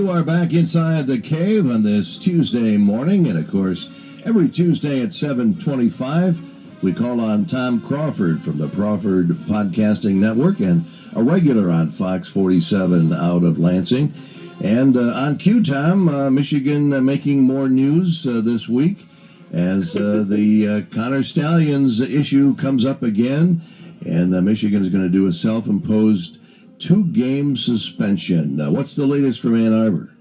You are back inside the cave on this Tuesday morning, and of course, every Tuesday at 7:25, we call on Tom Crawford from the Crawford Podcasting Network and a regular on Fox 47 out of Lansing. And on cue, Tom, Michigan making more news this week as the Connor Stalions issue comes up again, and Michigan is going to do a self-imposed 2-game suspension. What's the latest from Ann Arbor?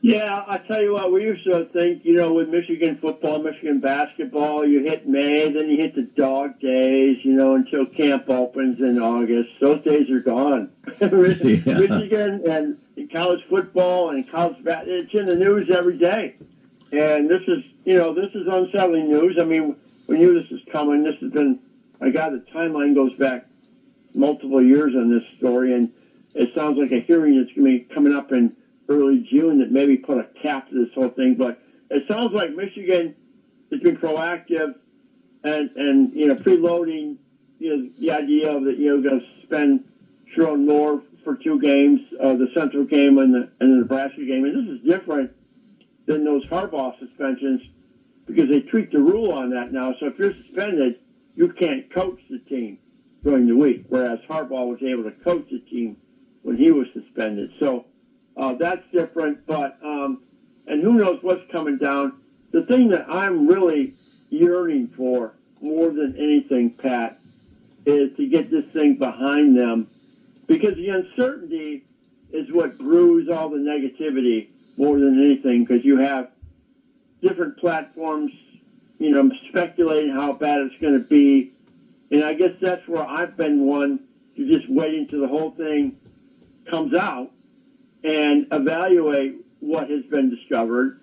Yeah, I tell you what, we used to think, with Michigan football, Michigan basketball, you hit May, then you hit the dog days, until camp opens in August. Those days are gone. Michigan and college football and college basketball, it's in the news every day. And this is unsettling news. I mean, we knew this was coming. This has been, the timeline goes back multiple years on this story, and it sounds like a hearing that's going to be coming up in early June that maybe put a cap to this whole thing. But it sounds like Michigan has been proactive and preloading, the idea of that, going to suspend Sharon Moore for 2 games, the Central game and the Nebraska game. And this is different than those Harbaugh suspensions because they tweaked the rule on that now. So if you're suspended, you can't coach the team during the week, whereas Harbaugh was able to coach the team when he was suspended. So that's different, but and who knows what's coming down. The thing that I'm really yearning for more than anything, Pat, is to get this thing behind them, because the uncertainty is what brews all the negativity more than anything, because you have different platforms, speculating how bad it's going to be. And I guess that's where I've been one to just wait until the whole thing comes out and evaluate what has been discovered.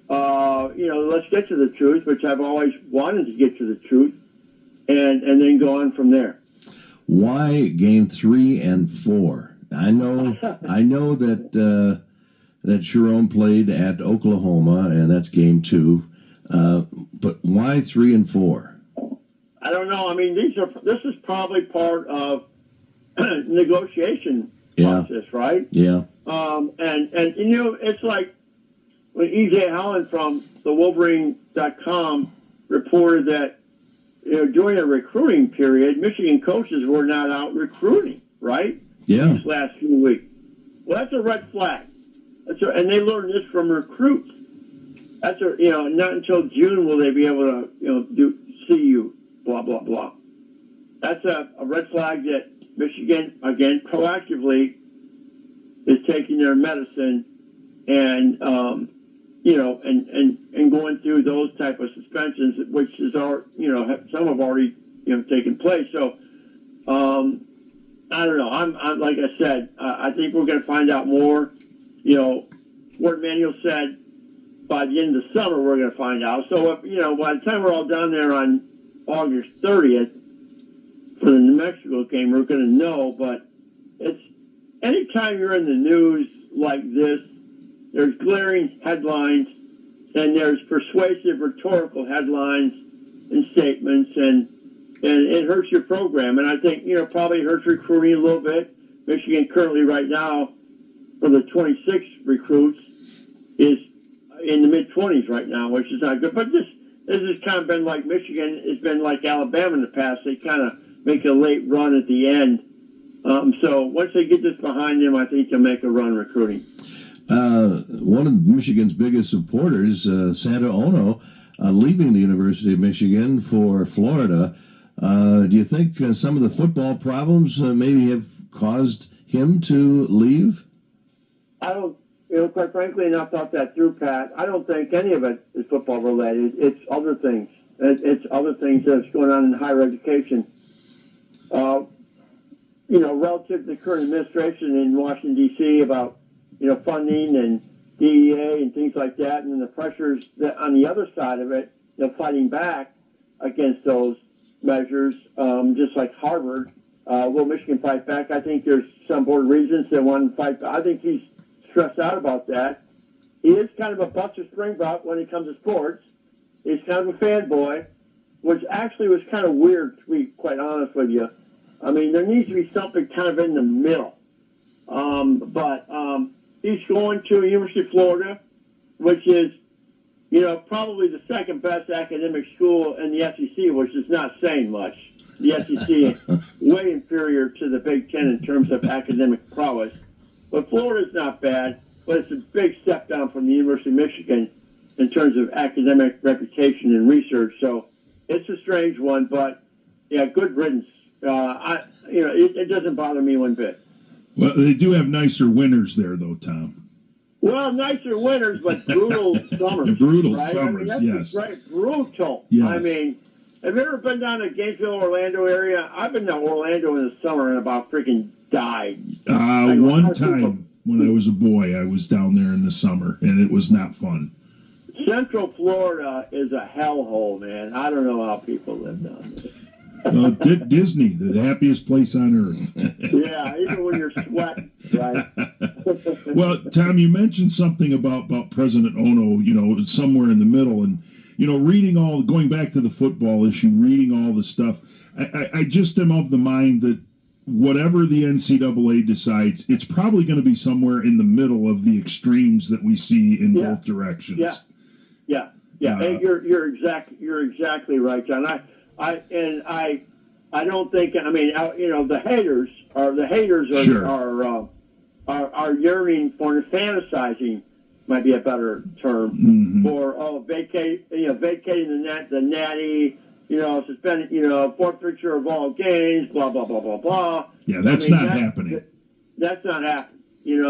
Let's get to the truth, which I've always wanted to get to the truth, and then go on from there. Why game 3 and 4? I know that Sharon played at Oklahoma, and that's game 2. But why 3 and 4? I don't know. I mean, this is probably part of negotiation process, right? Yeah. And it's like when E.J. Holland from the Wolverine.com reported that during a recruiting period, Michigan coaches were not out recruiting, right? Yeah. These last few weeks. Well, that's a red flag. And they learned this from recruits. Not until June will they be able to see you. Blah, blah, blah. That's a red flag that Michigan, again, proactively is taking their medicine and, and going through those type of suspensions, which is some have already, taken place. So, I don't know. I'm like I said, I think we're going to find out more. What Manuel said, by the end of the summer, we're going to find out. So, by the time we're all down there on August 30th for the New Mexico game, we're going to know. But it's anytime you're in the news like this, there's glaring headlines and there's persuasive rhetorical headlines and statements, and it hurts your program. And I think, probably hurts recruiting a little bit. Michigan currently right now, for the 26 recruits, is in the mid-20s right now, which is not good. But this has kind of been like Michigan. It's been like Alabama in the past. They kind of make a late run at the end. So once they get this behind them, I think they'll make a run recruiting. One of Michigan's biggest supporters, Santa Ono, leaving the University of Michigan for Florida. Do you think some of the football problems maybe have caused him to leave? I don't. Quite frankly, and I've thought that through, Pat, I don't think any of it is football related. It's other things. It's other things that's going on in higher education. Relative to the current administration in Washington, D.C. about, funding and DEA and things like that, and then the pressures that on the other side of it, fighting back against those measures, just like Harvard. Will Michigan fight back? I think there's some board reasons they want to fight back. I think he's stressed out about that. He is kind of a Buster Springbuck when it comes to sports. He's kind of a fanboy, which actually was kind of weird, to be quite honest with you. I mean, there needs to be something kind of in the middle. he's going to University of Florida, which is, probably the second best academic school in the SEC, which is not saying much. The SEC is way inferior to the Big Ten in terms of academic prowess. But Florida's not bad, but it's a big step down from the University of Michigan in terms of academic reputation and research. So it's a strange one, but yeah, good riddance. It doesn't bother me one bit. Well, they do have nicer winters there, though, Tom. Well, nicer winters, but brutal summers. Brutal right? summers, yes. Right, brutal. Yes. I mean, have you ever been down to Gainesville, Orlando area? I've been to Orlando in the summer and about freaking died. One time when I was a boy, I was down there in the summer, and it was not fun. Central Florida is a hellhole, man. I don't know how people live down there. Disney, the happiest place on earth. Yeah, even when you're sweating, right? Well, Tom, you mentioned something about President Ono, somewhere in the middle. And, going back to the football issue, reading all the stuff, I just am of the mind that whatever the NCAA decides, it's probably going to be somewhere in the middle of the extremes that we see in both directions. Yeah. Hey, you're exactly right, John. I don't think. I mean, the haters are Sure. are yearning for fantasizing, might be a better term, for vacating the natty, suspending, forfeiture of all games, blah blah blah blah blah. Yeah, that's not happening. That's not happening.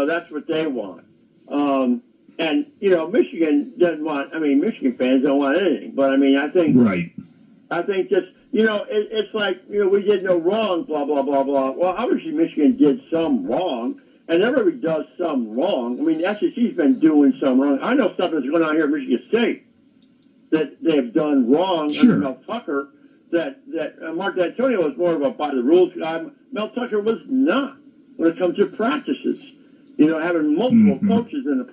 That's what they want. And Michigan doesn't want. I mean, Michigan fans don't want anything. But I mean, I think right. I think just, it's like, we did no wrong, blah, blah, blah, blah. Well, obviously Michigan did some wrong, and everybody does some wrong. I mean, the SEC's been doing some wrong. I know stuff that's going on here at Michigan State that they've done wrong. Sure. Under Mel Tucker, that Mark D'Antonio was more of a by-the-rules guy. Mel Tucker was not when it comes to practices. Having multiple coaches in the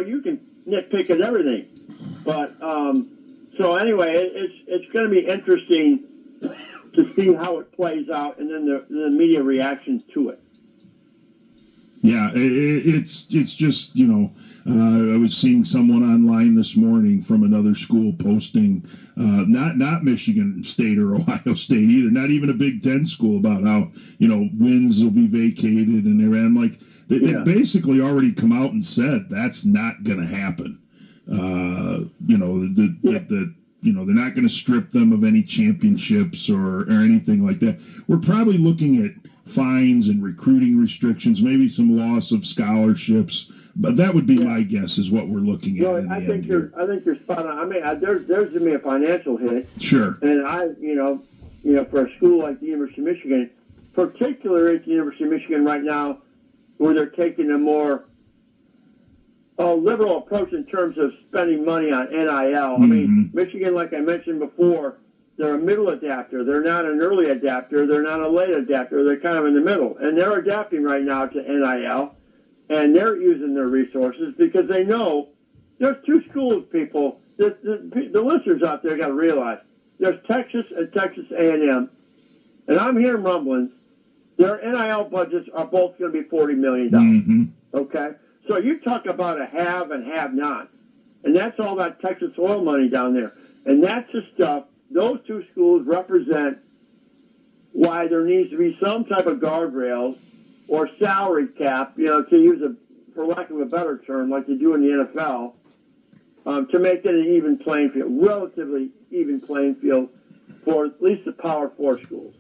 you can nitpick at everything. But, so anyway, it's going to be interesting to see how it plays out, and then the media reaction to it. Yeah, it's just I was seeing someone online this morning from another school posting, not Michigan State or Ohio State either, not even a Big Ten school, about how wins will be vacated, and I'm like, they basically already come out and said that's not going to happen. They're not going to strip them of any championships or anything like that. We're probably looking at fines and recruiting restrictions, maybe some loss of scholarships, but that would be my guess is what we're looking at. I think you're spot on. I mean, there's going to be a financial hit. Sure. And for a school like the University of Michigan, particularly at the University of Michigan right now, where they're taking a more liberal approach in terms of spending money on NIL. I mean, Michigan, like I mentioned before, they're a middle adapter. They're not an early adapter. They're not a late adapter. They're kind of in the middle. And they're adapting right now to NIL, and they're using their resources because they know there's two schools, people. The listeners out there got to realize there's Texas and Texas A&M, and I'm hearing rumblings. Their NIL budgets are both going to be $40 million. Okay? So you talk about a have and have not. And that's all that Texas oil money down there. And that's the stuff, those two schools represent why there needs to be some type of guardrails or salary cap, to use for lack of a better term, like they do in the NFL, to make it an even playing field, relatively even playing field for at least the Power 4 schools.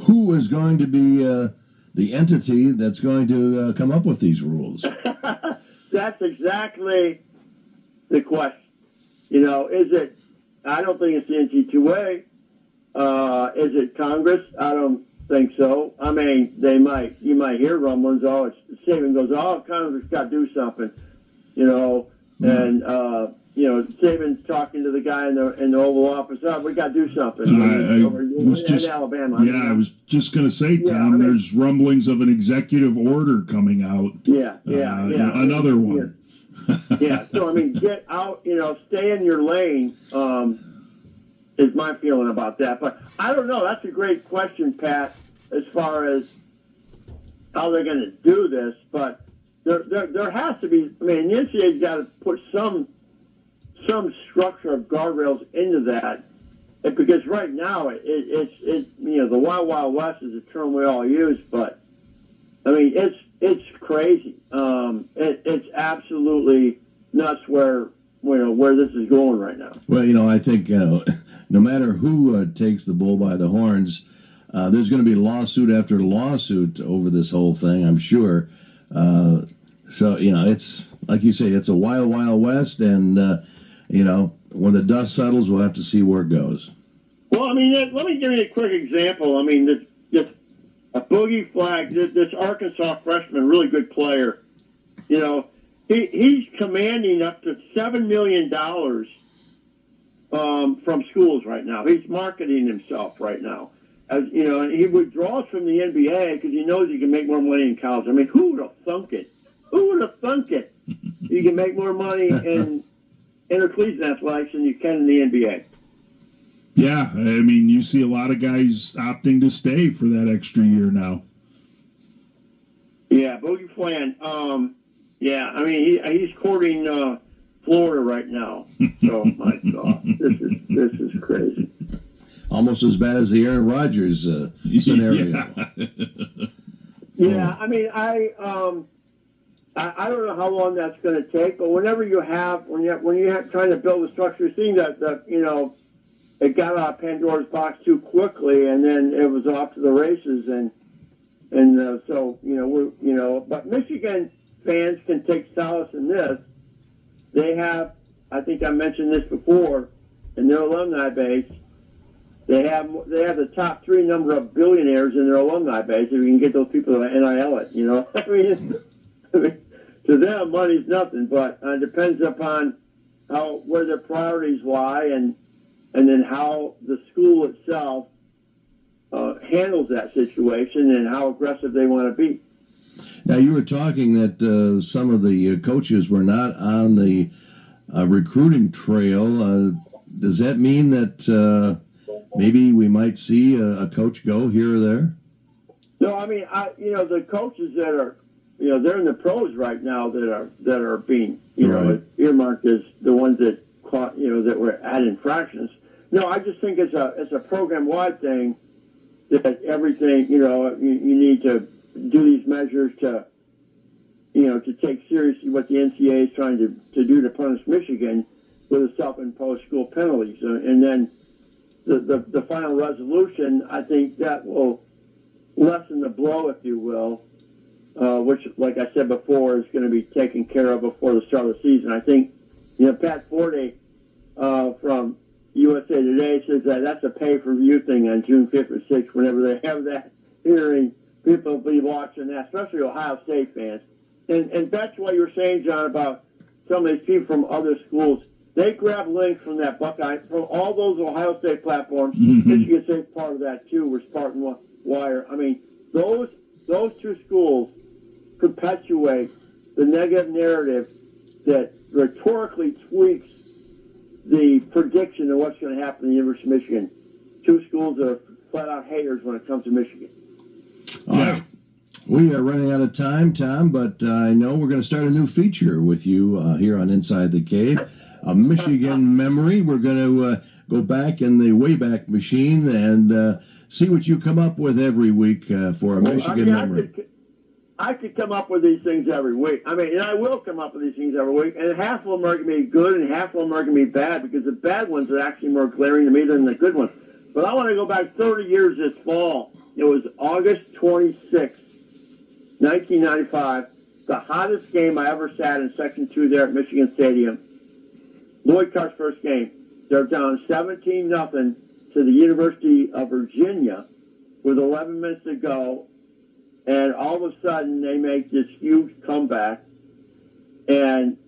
Who is going to be the entity that's going to come up with these rules? That's exactly the question. Is it, I don't think it's the NC2A. Is it Congress? I don't think so. I mean, you might hear rumblings, Saban goes, Congress got to do something, and, Saban's talking to the guy in the Oval Office, we got to do something. In Alabama. I was just going to say, Tom, there's rumblings of an executive order coming out. Another one. So, I mean, get out, stay in your lane, is my feeling about that. But I don't know. That's a great question, Pat, as far as how they're going to do this. But there has to be. I mean, the NCAA's got to put some structure of guardrails into that, because right now it's the Wild Wild West is a term we all use, but I mean it's crazy. It's absolutely nuts where this is going right now. Well, I think no matter who takes the bull by the horns, there's going to be lawsuit after lawsuit over this whole thing, I'm sure. So, it's like you say, it's a wild, wild west, and, when the dust settles, we'll have to see where it goes. Well, I mean, let me give you a quick example. I mean, this a Boogie Flag, this Arkansas freshman, really good player, he's commanding up to $7 million from schools right now. He's marketing himself right now. And he withdraws from the NBA because he knows he can make more money in college. I mean, who would have thunk it? Who would have thunk it? You can make more money in intercollegiate athletics than you can in the NBA. Yeah, I mean, you see a lot of guys opting to stay for that extra year now. Yeah, Boogie Flan. Yeah, I mean, he's courting Florida right now. So, my God, this is crazy. Almost as bad as the Aaron Rodgers scenario. Yeah, I mean, I don't know how long that's going to take, but whenever you have trying to build a structure, seeing that it got out of Pandora's box too quickly, and then it was off to the races, and so but Michigan fans can take solace in this. They have, I think I mentioned this before, in their alumni base. They have the top 3 number of billionaires in their alumni base. If you can get those people to NIL it, I mean, to them, money's nothing. But it depends upon where their priorities lie, and then how the school itself handles that situation and how aggressive they want to be. Now, you were talking that some of the coaches were not on the recruiting trail. Does that mean that maybe we might see a coach go here or there? No, I mean, the coaches that are, they're in the pros right now that are being, Right. earmarked as the ones that caught, that were at infractions. No, I just think it's a program-wide thing that everything, you need to do these measures to take seriously what the NCAA is trying to do to punish Michigan with the self-imposed school penalties, and then the final resolution, I think that will lessen the blow, if you will, which, like I said before, is going to be taken care of before the start of the season. I think, Pat Forte from USA Today says that's a pay-per-view thing on June 5th or 6th. Whenever they have that hearing, people will be watching that, especially Ohio State fans. And that's what you were saying, John, about some of these people from other schools. They grab links from that Buckeye, from all those Ohio State platforms. Mm-hmm. Michigan State's part of that, too, with Spartan Wire. I mean, those 2 schools perpetuate the negative narrative that rhetorically tweaks the prediction of what's going to happen at the University of Michigan. 2 schools that are flat-out haters when it comes to Michigan. All right. We are running out of time, Tom, but I know we're going to start a new feature with you here on Inside the Cave, a Michigan memory. We're going to go back in the Wayback Machine and see what you come up with every week for a Michigan memory. I could come up with these things every week. I mean, and I will come up with these things every week, and half of them are going to be good and half of them are going to be bad, because the bad ones are actually more glaring to me than the good ones. But I want to go back 30 years this fall. It was August 26th. 1995, the hottest game I ever sat in Section 2 there at Michigan Stadium. Lloyd Carr's first game. They're down 17-0 to the University of Virginia with 11 minutes to go, and all of a sudden they make this huge comeback, and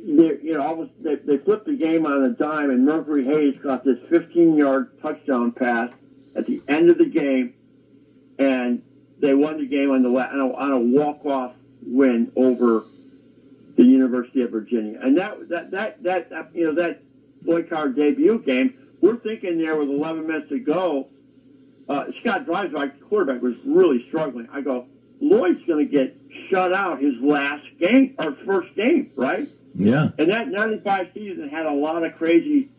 they flip the game on a dime, and Mercury Hayes got this 15-yard touchdown pass at the end of the game, and they won the game on a walk-off win over the University of Virginia. And that Lloyd Carr debut game, we're thinking there with 11 minutes to go, Scott Dreisbach, quarterback, was really struggling. I go, Lloyd's going to get shut out his last game, or first game, right? Yeah. And that 95 season had a lot of crazy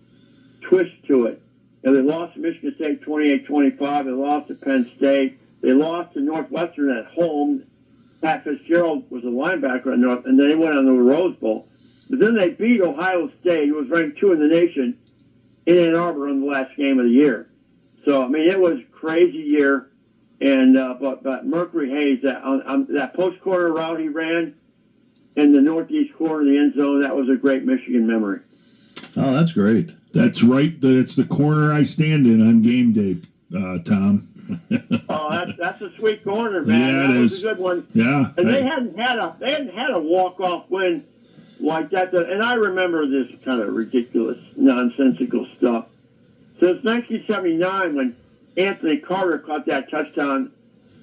twists to it. You know, they lost to Michigan State 28-25. They lost to Penn State. They lost to Northwestern at home. Pat Fitzgerald was a linebacker at North, and then they went on the Rose Bowl. But then they beat Ohio State, who was ranked 2 in the nation, in Ann Arbor on the last game of the year. So, I mean, it was a crazy year. And but Mercury Hayes, that post corner route he ran in the northeast corner of the end zone, that was a great Michigan memory. Oh, that's great. That's right. It's the corner I stand in on game day, Tom. Oh, that's a sweet corner, man. Yeah, that it was is. a good one. Yeah. And they hadn't had a walk off win like that. And I remember this kind of ridiculous, nonsensical stuff. Since 1979, when Anthony Carter caught that touchdown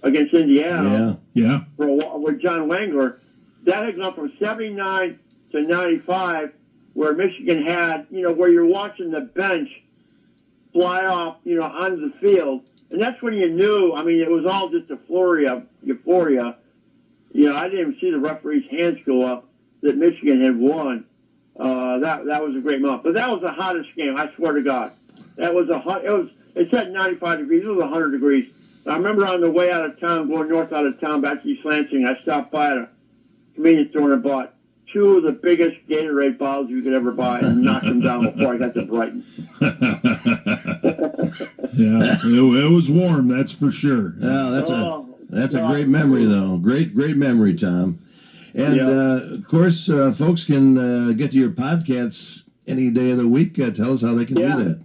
against Indiana Yeah. with John Wangler, that had gone from 79 to 95, where Michigan had, where you're watching the bench fly off, onto the field. And that's when you knew, I mean, it was all just a flurry of euphoria. I didn't even see the referee's hands go up that Michigan had won. That was a great moment. But that was the hottest game, I swear to God. That was it said 95 degrees. It was 100 degrees. I remember on the way out of town, going north out of town back to East Lansing, I stopped by at a convenience store and bought 2 of the biggest Gatorade bottles you could ever buy and knocked them down before I got to Brighton. Yeah, it was warm, that's for sure. Oh, that's a great memory, though. Great memory, Tom. And of course, folks can get to your podcasts any day of the week. Tell us how they can do that.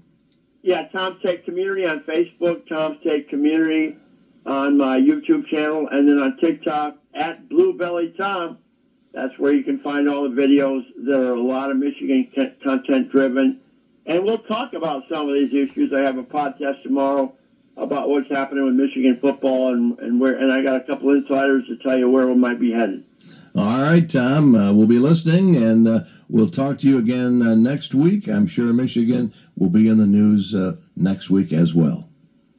Yeah, Tom's Take Community on Facebook, Tom's Take Community on my YouTube channel, and then on TikTok at Bluebelly Tom. That's where you can find all the videos. There are a lot of Michigan content driven. And we'll talk about some of these issues. I have a podcast tomorrow about what's happening with Michigan football and I got a couple insiders to tell you where we might be headed. All right, Tom, we'll be listening, and we'll talk to you again next week. I'm sure Michigan will be in the news next week as well.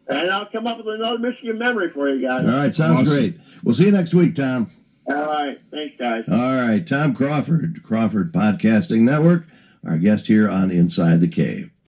And I'll come up with another Michigan memory for you guys. All right, sounds great. We'll see you next week, Tom. All right. Thanks, guys. All right, Tom Crawford, Crawford Podcasting Network, our guest here on Inside the Cave.